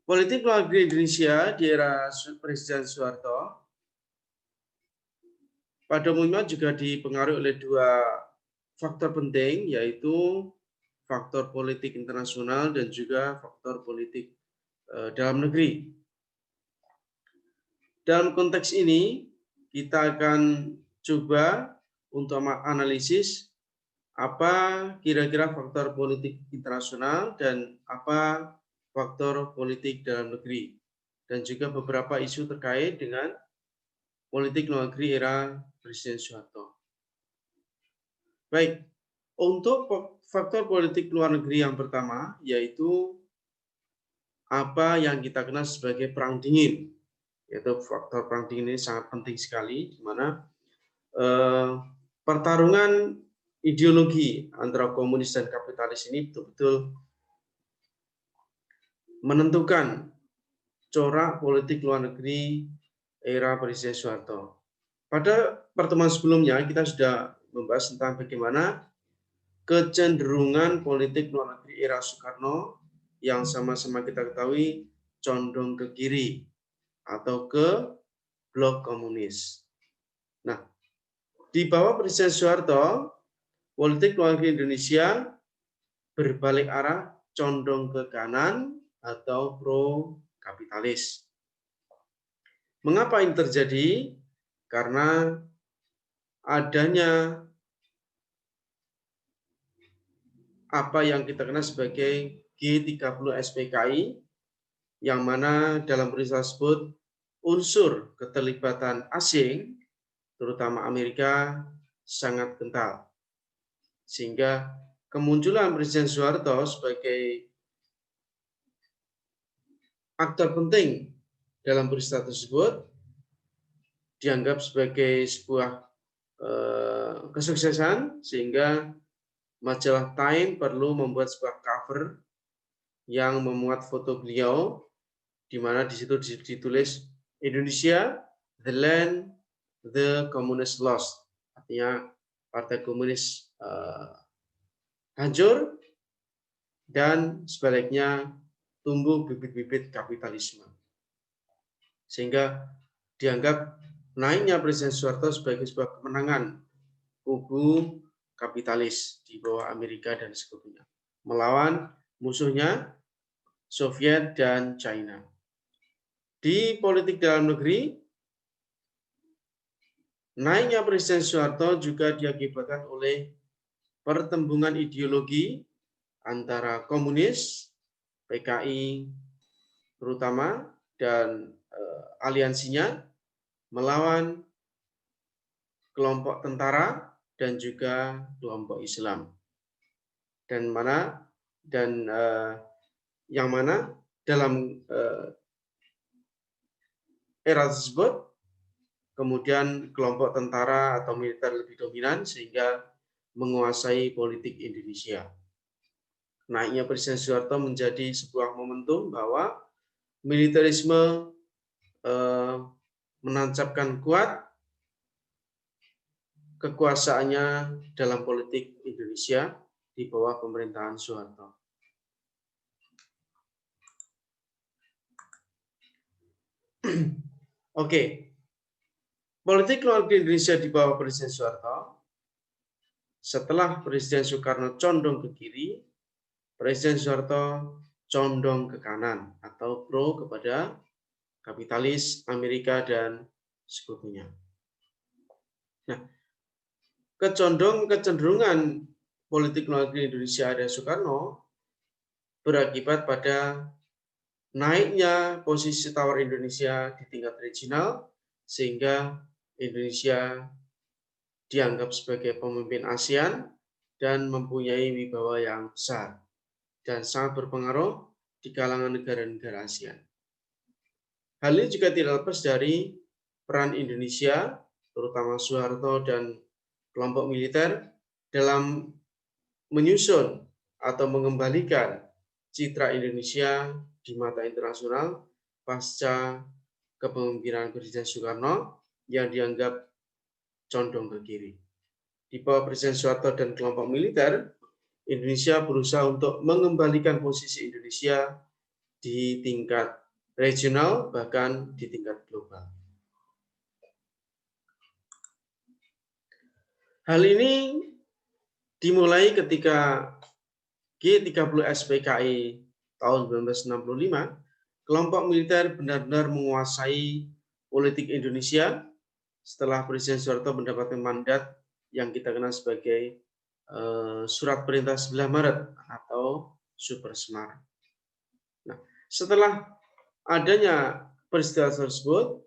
Politik luar negeri Indonesia di era Presiden Soeharto pada umumnya juga dipengaruhi oleh dua faktor penting, yaitu faktor politik internasional dan juga faktor politik dalam negeri. Dalam konteks ini, kita akan coba untuk menganalisis apa kira-kira faktor politik internasional dan apa faktor politik dalam negeri, dan juga beberapa isu terkait dengan politik luar negeri era Presiden Soeharto. Baik, untuk faktor politik luar negeri yang pertama, yaitu apa yang kita kenal sebagai perang dingin. Yaitu faktor perang dingin ini sangat penting sekali, di mana pertarungan ideologi antara komunis dan kapitalis ini betul-betul menentukan corak politik luar negeri era Presiden Soeharto. Pada pertemuan sebelumnya kita sudah membahas tentang bagaimana kecenderungan politik luar negeri era Soekarno yang sama-sama kita ketahui condong ke kiri atau ke blok komunis. Nah, di bawah Presiden Soeharto, politik luar negeri Indonesia berbalik arah condong ke kanan atau pro kapitalis. Mengapa ini terjadi? Karena adanya apa yang kita kenal sebagai G30 SPKI, yang mana dalam peristiwa tersebut unsur keterlibatan asing, terutama Amerika, sangat kental. Sehingga kemunculan Presiden Soeharto sebagai aktor penting dalam peristiwa tersebut dianggap sebagai sebuah kesuksesan, sehingga majalah Time perlu membuat sebuah cover yang memuat foto beliau, di mana di situ ditulis Indonesia, the land the communist lost. Artinya Partai Komunis hancur dan sebaliknya tumbuh bibit-bibit kapitalisme. Sehingga dianggap naiknya Presiden Soeharto sebagai sebuah kemenangan kubu kapitalis di bawah Amerika dan sekutunya melawan musuhnya Soviet dan China. Di politik dalam negeri, naiknya Presiden Soeharto juga diakibatkan oleh pertembungan ideologi antara komunis, PKI terutama, dan aliansinya melawan kelompok tentara dan juga kelompok Islam. Yang mana dalam era tersebut kemudian kelompok tentara atau militer lebih dominan sehingga menguasai politik Indonesia. Naiknya Presiden Soeharto menjadi sebuah momentum bahwa militerisme menancapkan kuat kekuasaannya dalam politik Indonesia di bawah pemerintahan Soeharto. Oke, politik luar negeri Indonesia di bawah Presiden Soeharto, setelah Presiden Soekarno condong ke kiri, Presiden Soeharto condong ke kanan atau pro kepada kapitalis Amerika dan sekutunya. Nah, kecenderungan politik luar negeri Indonesia dan Soekarno berakibat pada naiknya posisi tawar Indonesia di tingkat regional, sehingga Indonesia dianggap sebagai pemimpin ASEAN dan mempunyai wibawa yang besar dan sangat berpengaruh di kalangan negara-negara ASEAN. Hal ini juga tidak lepas dari peran Indonesia, terutama Soeharto dan kelompok militer, dalam menyusun atau mengembalikan citra Indonesia di mata internasional pasca kepemimpinan Presiden Soekarno yang dianggap condong ke kiri. Di bawah Presiden Soeharto dan kelompok militer, Indonesia berusaha untuk mengembalikan posisi Indonesia di tingkat regional, bahkan di tingkat global. Hal ini dimulai ketika G30 SPKI tahun 1965, kelompok militer benar-benar menguasai politik Indonesia setelah Presiden Soeharto mendapatkan mandat yang kita kenal sebagai Surat Perintah 9 Maret atau Super Semar. Nah, setelah adanya peristiwa tersebut,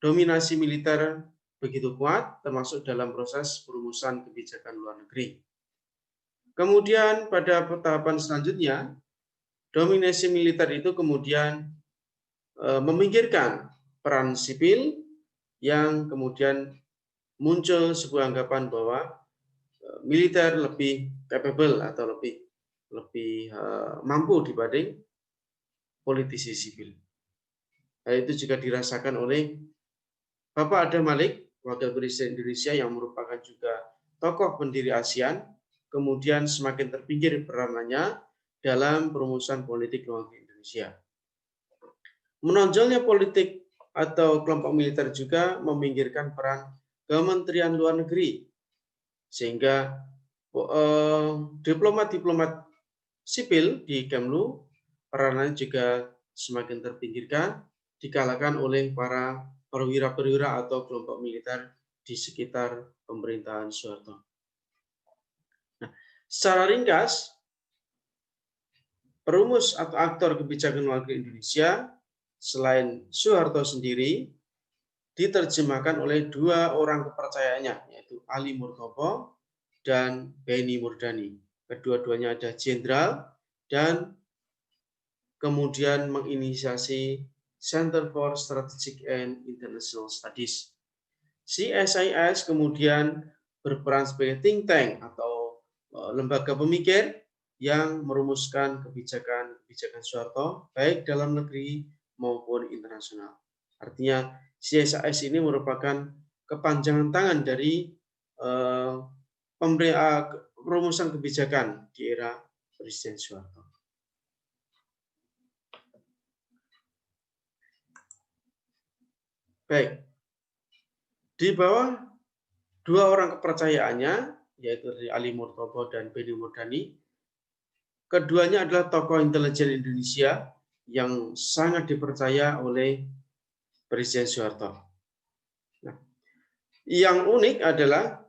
dominasi militer begitu kuat, termasuk dalam proses perumusan kebijakan luar negeri. Kemudian pada tahapan selanjutnya, dominasi militer itu kemudian meminggirkan peran sipil yang kemudian muncul sebuah anggapan bahwa militer lebih capable atau lebih mampu dibanding politisi sipil. Hal itu juga dirasakan oleh Bapak Adam Malik, Wakil Presiden Indonesia yang merupakan juga tokoh pendiri ASEAN, kemudian semakin terpinggir peranannya dalam perumusan politik luar negeri Indonesia. Menonjolnya politik atau kelompok militer juga meminggirkan peran Kementerian Luar Negeri, sehingga diplomat-diplomat sipil di Kemlu peranannya juga semakin terpinggirkan, dikalahkan oleh para perwira-perwira atau kelompok militer di sekitar pemerintahan Soeharto. Nah, secara ringkas, perumus atau aktor kebijakan luar negeri Indonesia selain Soeharto sendiri diterjemahkan oleh dua orang kepercayaannya, yaitu Ali Murtopo dan Benny Murdani. Kedua-duanya ada jenderal dan kemudian menginisiasi Center for Strategic and International Studies. CSIS kemudian berperan sebagai think tank atau lembaga pemikir yang merumuskan kebijakan Soeharto baik dalam negeri maupun internasional. Artinya CSIS ini merupakan kepanjangan tangan dari perumusan kebijakan di era Presiden Soeharto. Baik, di bawah dua orang kepercayaannya, yaitu dari Ali Murtopo dan Benny Murdani, keduanya adalah tokoh intelijen Indonesia yang sangat dipercaya oleh Presiden Soeharto. Nah, yang unik adalah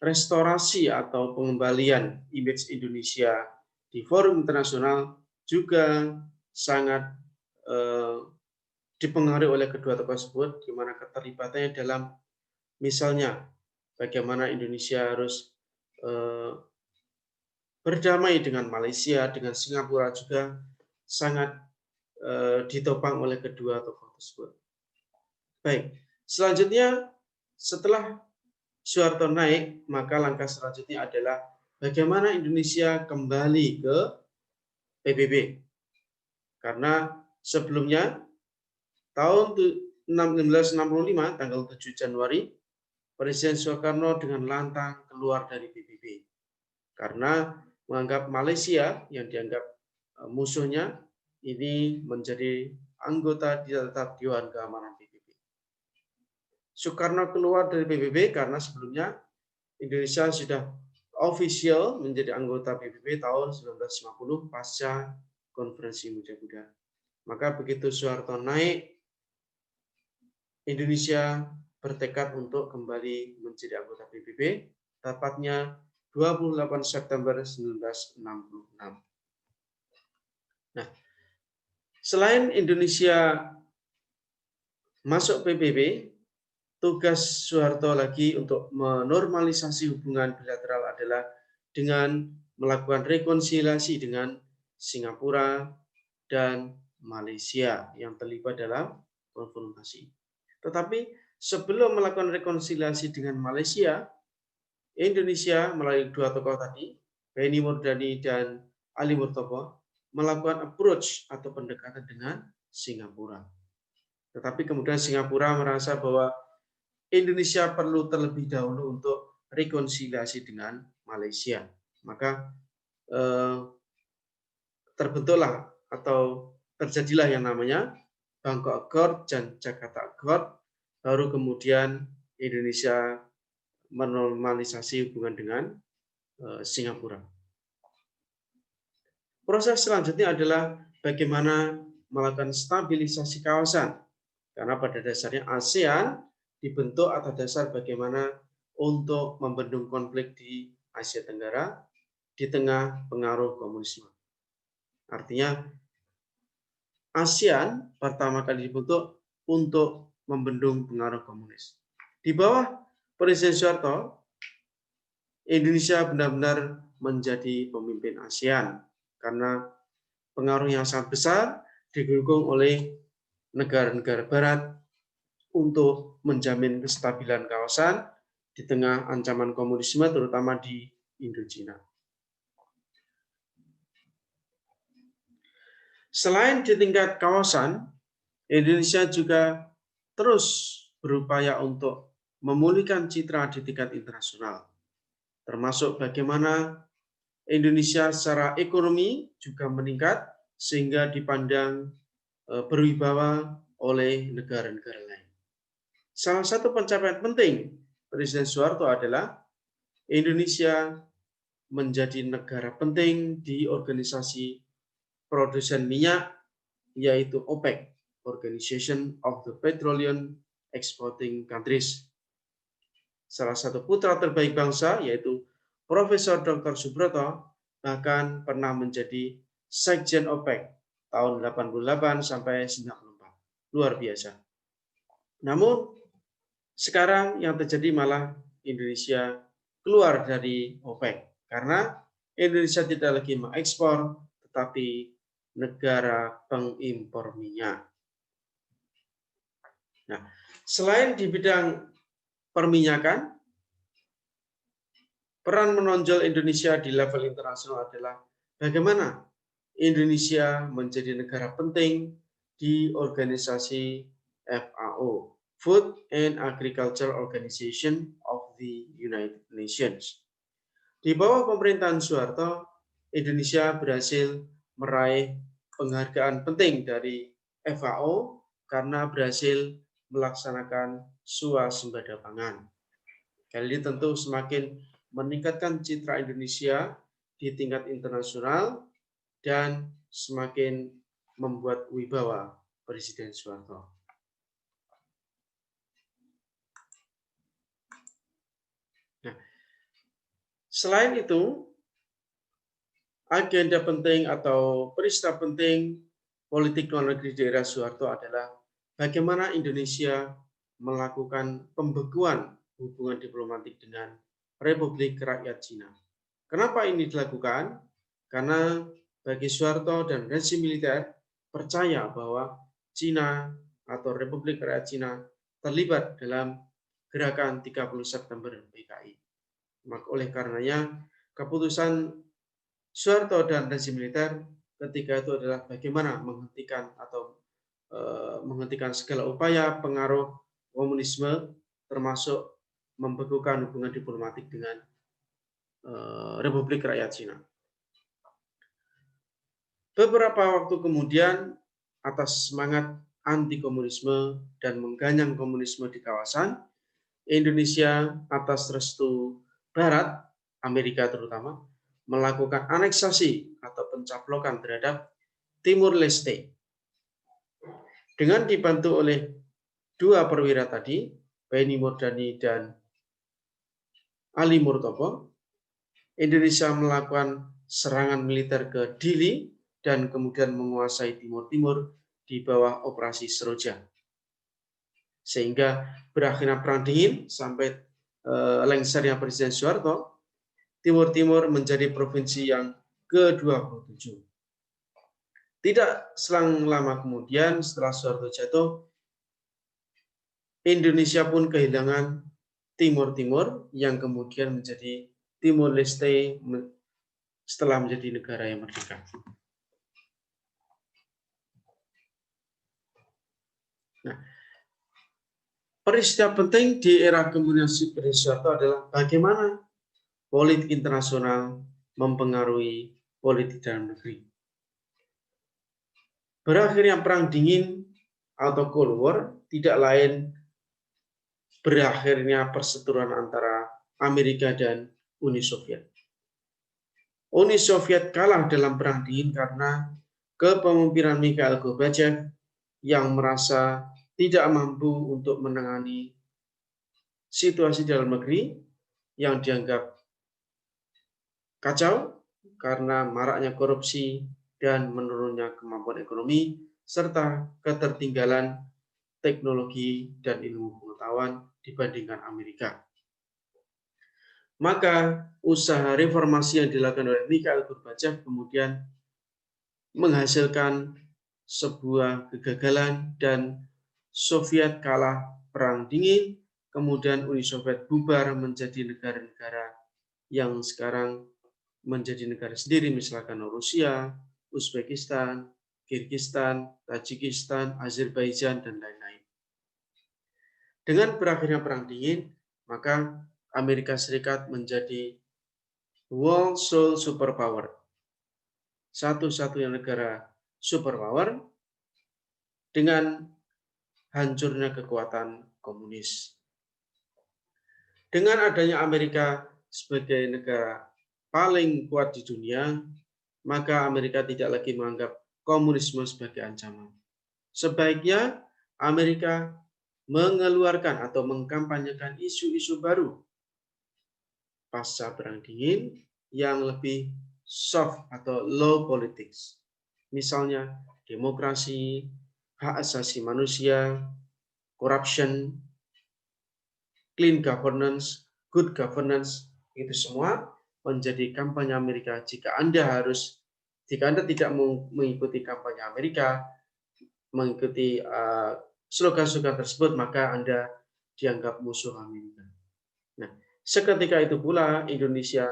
restorasi atau pengembalian image Indonesia di forum internasional juga sangat dipengaruhi oleh kedua tokoh tersebut, di mana keterlibatannya dalam misalnya bagaimana Indonesia harus berdamai dengan Malaysia, dengan Singapura juga sangat ditopang oleh kedua tokoh tersebut. Baik, selanjutnya setelah Soeharto naik, maka langkah selanjutnya adalah bagaimana Indonesia kembali ke PBB. Karena sebelumnya tahun 1965, tanggal 7 Januari, Presiden Soekarno dengan lantang keluar dari PBB. Karena menganggap Malaysia yang dianggap musuhnya ini menjadi anggota tetap Dewan Keamanan PBB. Soekarno keluar dari PBB karena sebelumnya Indonesia sudah official menjadi anggota PBB tahun 1950 pasca Konferensi Muda-Muda. Maka begitu Soeharto naik, Indonesia bertekad untuk kembali menjadi anggota PBB, tepatnya 28 September 1966. Nah, selain Indonesia masuk PBB, tugas Soeharto lagi untuk menormalisasi hubungan bilateral adalah dengan melakukan rekonsiliasi dengan Singapura dan Malaysia yang terlibat dalam konfrontasi. Tetapi sebelum melakukan rekonsiliasi dengan Malaysia, Indonesia melalui dua tokoh tadi, Benny Murdani dan Ali Murtopo, melakukan approach atau pendekatan dengan Singapura. Tetapi kemudian Singapura merasa bahwa Indonesia perlu terlebih dahulu untuk rekonsiliasi dengan Malaysia. Maka terbentuklah atau terjadilah yang namanya Bangkok Accord dan Jakarta Accord, baru kemudian Indonesia menormalisasi hubungan dengan Singapura. Proses selanjutnya adalah bagaimana melakukan stabilisasi kawasan, karena pada dasarnya ASEAN dibentuk atas dasar bagaimana untuk membendung konflik di Asia Tenggara di tengah pengaruh komunisme. Artinya ASEAN pertama kali dibentuk untuk membendung pengaruh komunis. Di bawah Presiden Soeharto, Indonesia benar-benar menjadi pemimpin ASEAN karena pengaruh yang sangat besar didukung oleh negara-negara Barat untuk menjamin kestabilan kawasan di tengah ancaman komunisme, terutama di Indochina. Selain di tingkat kawasan, Indonesia juga terus berupaya untuk memulihkan citra di tingkat internasional, termasuk bagaimana Indonesia secara ekonomi juga meningkat sehingga dipandang berwibawa oleh negara-negara lain. Salah satu pencapaian penting Presiden Soeharto adalah Indonesia menjadi negara penting di organisasi produsen minyak, yaitu OPEC, Organization of the Petroleum Exporting Countries. Salah satu putra terbaik bangsa, yaitu Profesor Dr. Subroto, bahkan pernah menjadi Sekjen OPEC tahun 88 sampai 94. Luar biasa. Namun, sekarang yang terjadi malah Indonesia keluar dari OPEC, karena Indonesia tidak lagi mengekspor, tetapi negara pengimpor minyak. Nah, selain di bidang perminyakan, peran menonjol Indonesia di level internasional adalah bagaimana Indonesia menjadi negara penting di organisasi FAO, Food and Agriculture Organization of the United Nations. Di bawah pemerintahan Soeharto, Indonesia berhasil meraih penghargaan penting dari FAO karena berhasil melaksanakan swasembada pangan. Kali ini tentu semakin meningkatkan citra Indonesia di tingkat internasional dan semakin membuat wibawa Presiden Soeharto. Nah, selain itu, agenda penting atau peristiwa penting politik luar negeri di era Soeharto adalah bagaimana Indonesia melakukan pembekuan hubungan diplomatik dengan Republik Rakyat Cina. Kenapa ini dilakukan? Karena bagi Soeharto dan rezim militer percaya bahwa Cina atau Republik Rakyat Cina terlibat dalam gerakan 30 September PKI. Maka oleh karenanya keputusan Soeharto dan rezim militer ketika itu adalah bagaimana menghentikan atau menghentikan segala upaya pengaruh komunisme, termasuk membekukan hubungan diplomatik dengan Republik Rakyat Cina. Beberapa waktu kemudian, atas semangat anti komunisme dan mengganyang komunisme di kawasan, Indonesia atas restu Barat, Amerika terutama, melakukan aneksasi atau pencaplokan terhadap Timur Leste. Dengan dibantu oleh dua perwira tadi, Benny Murdani dan Ali Murtopo, Indonesia melakukan serangan militer ke Dili dan kemudian menguasai Timur-Timur di bawah operasi Seroja. Sehingga berakhirnya perang dingin sampai lengsernya Presiden Soeharto, Timur-Timur menjadi provinsi yang ke-27. Tidak selang lama kemudian setelah Soeharto jatuh, Indonesia pun kehilangan Timur-Timur yang kemudian menjadi Timur Leste setelah menjadi negara yang merdeka. Nah, peristiwa penting di era kepemimpinan Presiden Soeharto adalah bagaimana politik internasional mempengaruhi politik dalam negeri. Berakhirnya Perang Dingin atau Cold War tidak lain berakhirnya perseteruan antara Amerika dan Uni Soviet. Uni Soviet kalah dalam Perang Dingin karena kepemimpinan Mikhail Gorbachev yang merasa tidak mampu untuk menangani situasi dalam negeri yang dianggap kacau karena maraknya korupsi dan menurunnya kemampuan ekonomi serta ketertinggalan teknologi dan ilmu pengetahuan dibandingkan Amerika. Maka usaha reformasi yang dilakukan oleh Mikhail Gorbachev kemudian menghasilkan sebuah kegagalan dan Soviet kalah Perang Dingin, kemudian Uni Soviet bubar menjadi negara-negara yang sekarang menjadi negara sendiri, misalkan Rusia, Uzbekistan, Kirgistan, Tajikistan, Azerbaijan, dan lain-lain. Dengan berakhirnya Perang Dingin, maka Amerika Serikat menjadi world sole superpower, satu-satunya negara superpower dengan hancurnya kekuatan komunis. Dengan adanya Amerika sebagai negara paling kuat di dunia, maka Amerika tidak lagi menganggap komunisme sebagai ancaman. Sebaiknya Amerika mengeluarkan atau mengkampanyekan isu-isu baru pasca Perang Dingin yang lebih soft atau low politics. Misalnya demokrasi, hak asasi manusia, corruption, clean governance, good governance, itu semua menjadi kampanye Amerika. Jika Anda tidak mengikuti kampanye Amerika, mengikuti slogan-slogan tersebut, maka Anda dianggap musuh Amerika. Nah, seketika itu pula Indonesia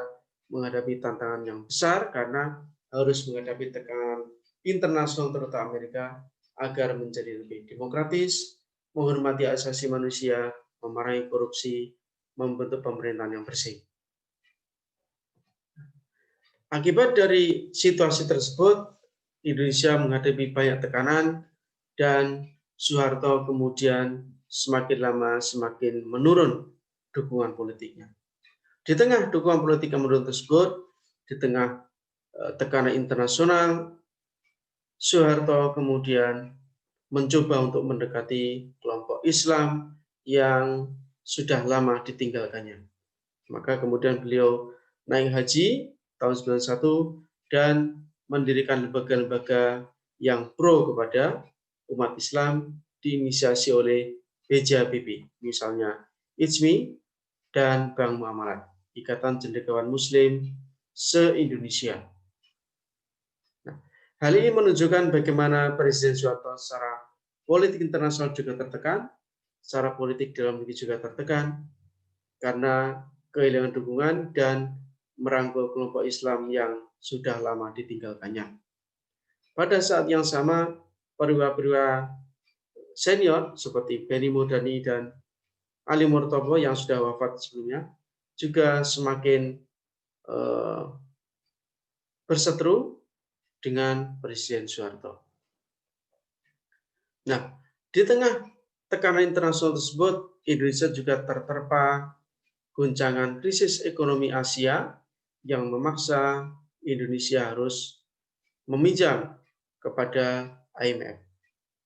menghadapi tantangan yang besar karena harus menghadapi tekanan internasional terutama Amerika agar menjadi lebih demokratis, menghormati asasi manusia, memerangi korupsi, membentuk pemerintahan yang bersih. Akibat dari situasi tersebut, Indonesia menghadapi banyak tekanan dan Soeharto kemudian semakin lama semakin menurun dukungan politiknya. Di tengah dukungan politik yang menurun tersebut, di tengah tekanan internasional, Soeharto kemudian mencoba untuk mendekati kelompok Islam yang sudah lama ditinggalkannya. Maka kemudian beliau naik haji tahun 91 dan mendirikan lembaga-lembaga yang pro kepada umat Islam diinisiasi oleh BJHBB, misalnya IJMI dan Bank Muamalat, Ikatan Cendekiawan Muslim se-Indonesia. Nah, hal ini menunjukkan bagaimana Presiden Soeharto secara politik internasional juga tertekan, secara politik dalam negeri juga tertekan, karena kehilangan dukungan dan merangkul kelompok Islam yang sudah lama ditinggalkannya. Pada saat yang sama, perwira-perwira senior seperti Benny Murdani dan Ali Murtopo yang sudah wafat sebelumnya juga semakin berseteru dengan Presiden Soeharto. Nah, di tengah tekanan internasional tersebut, Indonesia juga terterpa guncangan krisis ekonomi Asia yang memaksa Indonesia harus meminjam kepada IMF.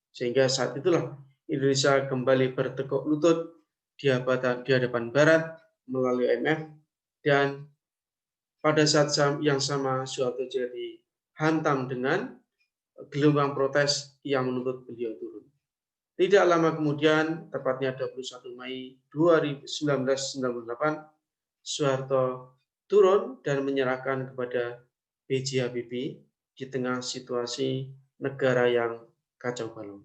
Sehingga saat itulah Indonesia kembali bertekuk lutut di hadapan Barat melalui IMF, dan pada saat yang sama Soeharto juga dihantam dengan gelombang protes yang menuntut beliau turun. Tidak lama kemudian, tepatnya 21 Mei 1998, Soeharto turun dan menyerahkan kepada B.J. Habibie di tengah situasi negara yang kacau balau.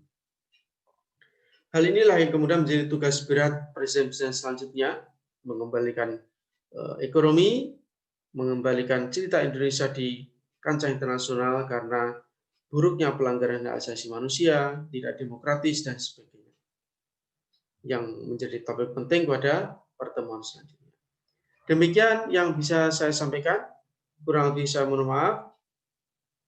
Hal inilah yang kemudian menjadi tugas berat presiden-presiden selanjutnya, mengembalikan ekonomi, mengembalikan cerita Indonesia di kancah internasional karena buruknya pelanggaran hak asasi manusia, tidak demokratis, dan sebagainya. Yang menjadi topik penting pada pertemuan selanjutnya. Demikian yang bisa saya sampaikan. Kurang lebih saya mohon maaf.